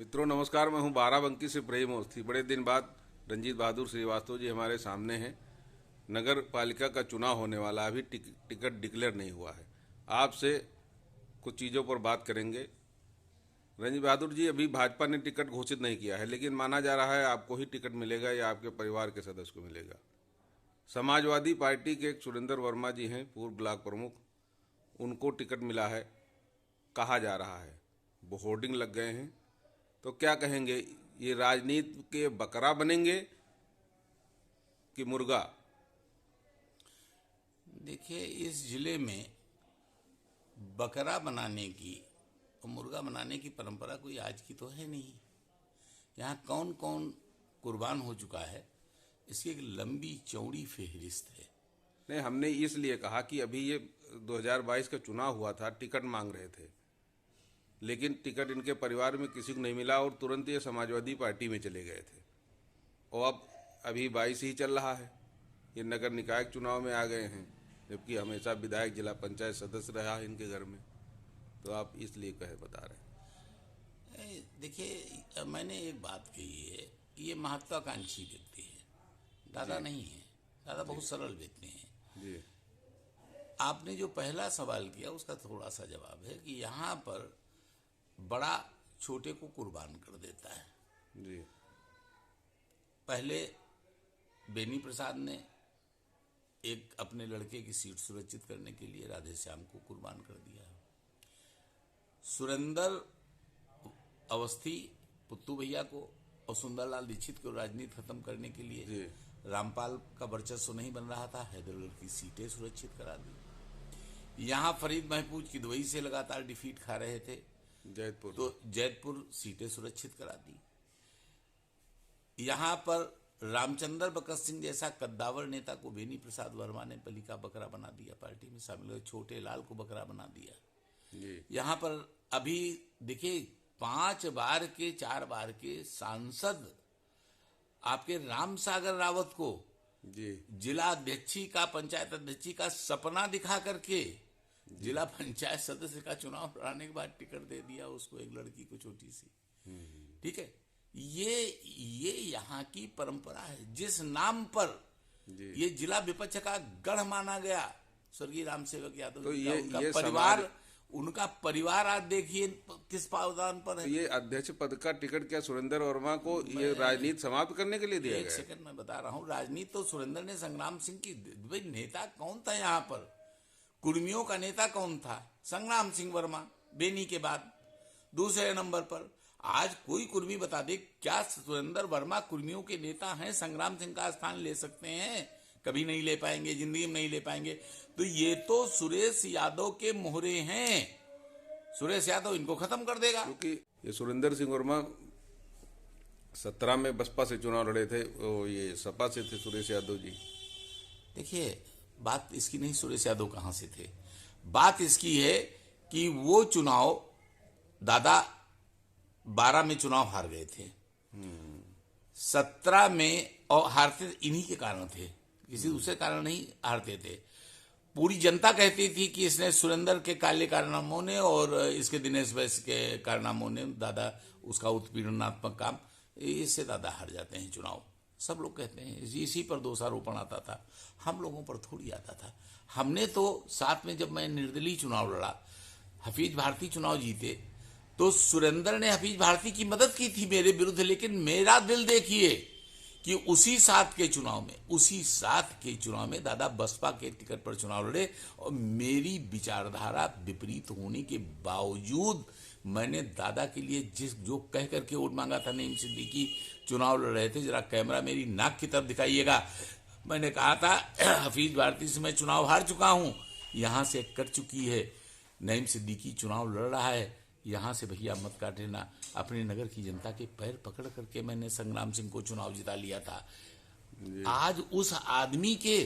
मित्रों नमस्कार, मैं हूं बाराबंकी से प्रेम अवस्थी। बड़े दिन बाद रंजीत बहादुर श्रीवास्तव जी हमारे सामने हैं। नगर पालिका का चुनाव होने वाला, अभी टिकट डिक्लेयर नहीं हुआ है। आपसे कुछ चीज़ों पर बात करेंगे। रंजीत बहादुर जी, अभी भाजपा ने टिकट घोषित नहीं किया है, लेकिन माना जा रहा है आपको ही टिकट मिलेगा या आपके परिवार के सदस्य को मिलेगा। समाजवादी पार्टी के एक सुरेंद्र वर्मा जी हैं, पूर्व ब्लॉक प्रमुख, उनको टिकट मिला है कहा जा रहा है। वो होर्डिंग लग गए हैं, तो क्या कहेंगे, ये राजनीति के बकरा बनेंगे कि मुर्गा? देखिए, इस जिले में बकरा बनाने की और मुर्गा बनाने की परंपरा कोई आज की तो है नहीं। यहाँ कौन कौन कुर्बान हो चुका है, इसकी एक लंबी चौड़ी फेहरिस्त है। नहीं, हमने इसलिए कहा कि अभी ये 2022 का चुनाव हुआ था, टिकट मांग रहे थे, लेकिन टिकट इनके परिवार में किसी को नहीं मिला और तुरंत ये समाजवादी पार्टी में चले गए थे। और अब अभी 22 ही चल रहा है, ये नगर निकाय चुनाव में आ गए हैं, जबकि हमेशा विधायक जिला पंचायत सदस्य रहा है इनके घर में। तो आप इसलिए बता रहे हैं। देखिए, मैंने एक बात कही है कि ये महत्वाकांक्षी व्यक्ति है, दादा नहीं है। दादा बहुत सरल व्यक्ति हैं जी। आपने जो पहला सवाल किया उसका थोड़ा सा जवाब है कि यहाँ पर बड़ा छोटे को कुर्बान कर देता है। जी। पहले बेनी प्रसाद ने एक अपने लड़के की सीट सुरक्षित करने के लिए राधे श्याम को कुर्बान कर दिया। सुरेंद्र अवस्थी पुत्तू भैया को और सुंदरलाल दीक्षित को राजनीति खत्म करने के लिए रामपाल का वर्चस्व नहीं बन रहा था, हैदरगढ़ की सीटें सुरक्षित करा दी। यहाँ फरीद महफूज की दुबई से लगातार डिफीट खा रहे थे, जैतपुर, तो जैतपुर सीटें सुरक्षित करा दी। यहाँ पर रामचंद्र बकत सिंह जैसा कद्दावर नेता को बेनी प्रसाद वर्मा ने बलि का बकरा बना दिया, पार्टी में शामिल हुए छोटे लाल को बकरा बना दिया। यहाँ पर अभी देखिए 5 बार के 4 बार के सांसद आपके राम सागर रावत को जिला अध्यक्षी का, पंचायत अध्यक्षी का सपना दिखा करके जिला पंचायत सदस्य का चुनाव लड़ाने के बाद टिकट दे दिया उसको, एक लड़की को छोटी सी। ठीक है, ये यहाँ की परंपरा है। जिस नाम पर ये जिला विपक्ष का गढ़ माना गया स्वर्गीय राम सेवक यादव, तो उनका परिवार आज देखिए किस पावदान पर है। तो ये अध्यक्ष पद का टिकट क्या सुरेंद्र वर्मा को ये राजनीति समाप्त करने के लिए दिया गया? एक सेकंड मैं बता रहा हूँ, राजनीति तो सुरेंद्र ने संग्राम सिंह की, नेता कौन था यहाँ पर? कुर्मियों का नेता कौन था? संग्राम सिंह वर्मा, बेनी के बाद दूसरे नंबर पर। आज कोई कुर्मी बता दे क्या सुरेंद्र वर्मा कुर्मियों के नेता हैं? संग्राम सिंह का स्थान ले सकते हैं? कभी नहीं ले पाएंगे, जिंदगी में नहीं ले पाएंगे। तो ये तो सुरेश यादव के मोहरे हैं। सुरेश यादव इनको खत्म कर देगा, क्योंकि ये सुरेंद्र सिंह वर्मा 17 में बसपा से चुनाव लड़े थे, ये सपा से थे सुरेश यादव जी। देखिए, बात इसकी नहीं सुरेश यादव कहां से थे, बात इसकी है कि वो चुनाव दादा 12 में चुनाव हार गए थे, 17 में, और हारते इन्हीं के कारण थे, किसी दूसरे कारण नहीं हारते थे। पूरी जनता कहती थी कि इसने सुरेंद्र के काले कारनामों ने और इसके दिनेश वैश्य के कारनामों ने, दादा उसका उत्पीड़नात्मक काम, इससे दादा हार जाते हैं चुनाव। सब लोग कहते हैं, इसी पर दोषारोपण आता था, हम लोगों पर थोड़ी आता था। हमने तो साथ में, जब मैं निर्दलीय चुनाव लड़ा, हफीज भारती चुनाव जीते, तो सुरेंद्र ने हफीज भारती की मदद की थी मेरे विरुद्ध, लेकिन मेरा दिल देखिए कि उसी साथ के चुनाव में दादा बसपा के टिकट पर चुनाव लड़े, और मेरी विचारधारा विपरीत होने के बावजूद मैंने दादा के लिए जो कह करके वोट मांगा था। नईम सिद्दीकी चुनाव लड़ रहे थे, जरा कैमरा मेरी नाक की तरफ दिखाइएगा, मैंने कहा था हफीज भारती से मैं चुनाव हार चुका हूं, यहां से कट चुकी है, नईम सिद्दीकी चुनाव लड़ रहा है, यहाँ से भैया मत काटे ना। अपने नगर की जनता के पैर पकड़ करके मैंने संग्राम सिंह को चुनाव जिता लिया था। आज उस आदमी के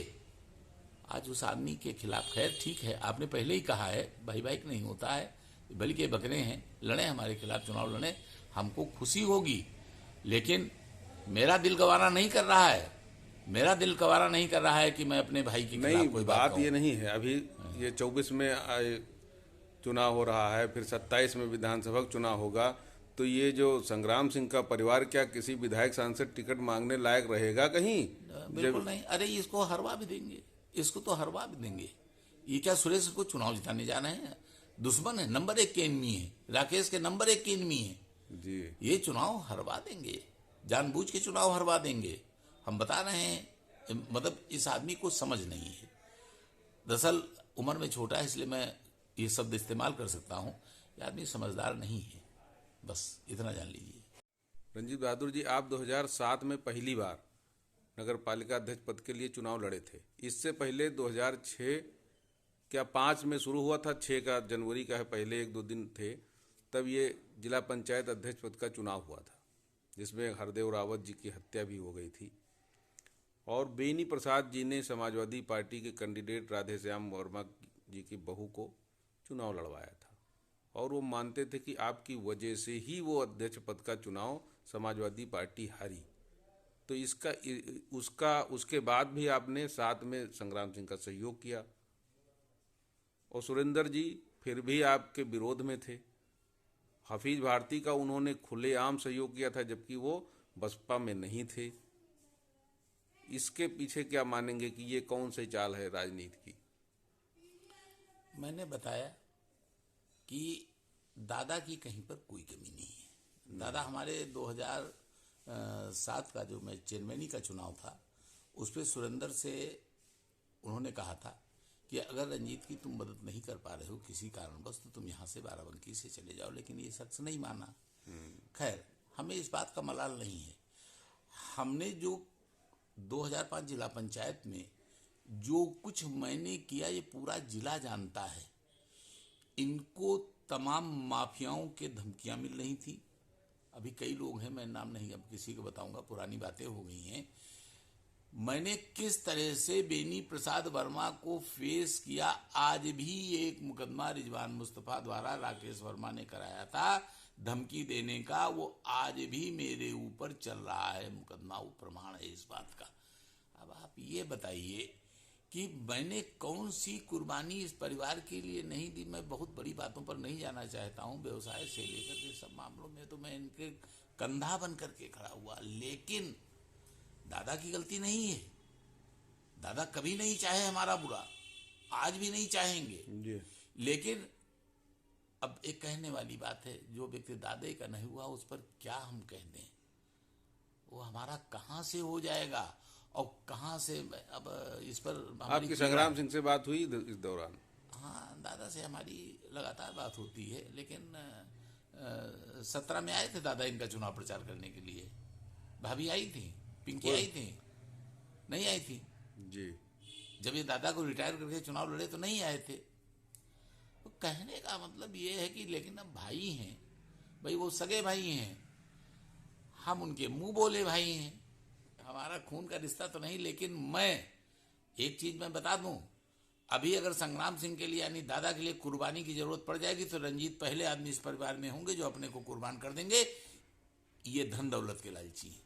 खिलाफ, खैर ठीक है, आपने पहले ही कहा है भाई नहीं होता है, बल्कि के बकरे हैं, लड़े हमारे खिलाफ चुनाव लड़े, हमको खुशी होगी, लेकिन मेरा दिल गवारा नहीं कर रहा है कि मैं अपने भाई के खिलाफ कोई बात ये नहीं है। अभी ये 24 में चुनाव हो रहा है, फिर 27 में विधानसभा चुनाव होगा, तो ये जो संग्राम सिंह का परिवार क्या किसी विधायक सांसद टिकट मांगने लायक रहेगा कहीं? बिल्कुल नहीं। अरे इसको हरवा भी देंगे, इसको तो हरवा भी देंगे। ये क्या सुरेश को चुनाव जिताने जा रहे हैं? दुश्मन है, नंबर 1 के एनिमी है, राकेश के नंबर 1 के एनिमी है जी। ये चुनाव हरवा देंगे, जानबूझ के चुनाव हरवा देंगे। हम बता रहे हैं, मतलब इस आदमी को समझ नहीं है। दरअसल उम्र में छोटा है इसलिए मैं ये शब्द इस्तेमाल कर सकता हूँ। ये आदमी समझदार नहीं है, बस इतना जान लीजिए। रंजीत बहादुर जी, आप 2007 में पहली बार नगर पालिका अध्यक्ष पद के लिए चुनाव लड़े थे। इससे पहले 2006 क्या 5 में शुरू हुआ था, 6 का जनवरी का है, पहले 1-2 दिन थे, तब ये जिला पंचायत अध्यक्ष पद का चुनाव हुआ था, जिसमें हरदेव रावत जी की हत्या भी हो गई थी। और बेनी प्रसाद जी ने समाजवादी पार्टी के कैंडिडेट राधेश्याम वर्मा जी की बहू को चुनाव लड़वाया था, और वो मानते थे कि आपकी वजह से ही वो अध्यक्ष पद का चुनाव समाजवादी पार्टी हारी। तो उसके बाद भी आपने साथ में संग्राम सिंह का सहयोग किया, और सुरेंद्र जी फिर भी आपके विरोध में थे। हफीज भारती का उन्होंने खुलेआम सहयोग किया था, जबकि वो बसपा में नहीं थे। इसके पीछे क्या मानेंगे कि ये कौन सी चाल है राजनीति की? मैंने बताया कि दादा की कहीं पर कोई कमी नहीं है। दादा हमारे 2007 का जो मैं चेयरमैनी का चुनाव था, उस पर सुरेंद्र से उन्होंने कहा था कि अगर रंजीत की तुम मदद नहीं कर पा रहे हो किसी कारणवश तो तुम यहाँ से बाराबंकी से चले जाओ, लेकिन ये शख्स नहीं माना। खैर, हमें इस बात का मलाल नहीं है। हमने जो 2005 जिला पंचायत में जो कुछ मैंने किया ये पूरा जिला जानता है। इनको तमाम माफियाओं के धमकियां मिल रही थी। अभी कई लोग हैं, मैं नाम नहीं अब किसी को बताऊंगा, पुरानी बातें हो गई हैं। मैंने किस तरह से बेनी प्रसाद वर्मा को फेस किया, आज भी एक मुकदमा रिजवान मुस्तफा द्वारा राकेश वर्मा ने कराया था धमकी देने का, वो आज भी मेरे ऊपर चल रहा है मुकदमा, वो प्रमाण है इस बात का। अब आप ये बताइए कि मैंने कौन सी कुर्बानी इस परिवार के लिए नहीं दी। मैं बहुत बड़ी बातों पर नहीं जाना चाहता हूँ, व्यवसाय से लेकर के सब मामलों में तो मैं इनके कंधा बन करके खड़ा हुआ, लेकिन दादा की गलती नहीं है। दादा कभी नहीं चाहे हमारा बुरा, आज भी नहीं चाहेंगे। लेकिन अब एक कहने वाली बात है, जो व्यक्ति दादे का नहीं हुआ उस पर क्या हम कह दें, वो हमारा कहाँ से हो जाएगा और कहाँ से। अब इस पर आपकी संग्राम सिंह से बात हुई इस दौरान? हाँ, दादा से हमारी लगातार बात होती है, लेकिन 17 में आए थे दादा इनका चुनाव प्रचार करने के लिए। भाभी आई थी, पिंकी आई थी, नहीं आई थी जी। जब ये दादा को रिटायर करके चुनाव लड़े तो नहीं आए थे। तो कहने का मतलब ये है कि लेकिन अब भाई हैं भाई, वो सगे भाई हैं, हम उनके मुंह बोले भाई हैं, हमारा खून का रिश्ता तो नहीं। लेकिन मैं एक चीज मैं बता दूं, अभी अगर संग्राम सिंह के लिए यानी दादा के लिए कुर्बानी की जरूरत पड़ जाएगी तो रंजीत पहले आदमी इस परिवार में होंगे जो अपने को कुर्बान कर देंगे। ये धन दौलत के लालची हैं।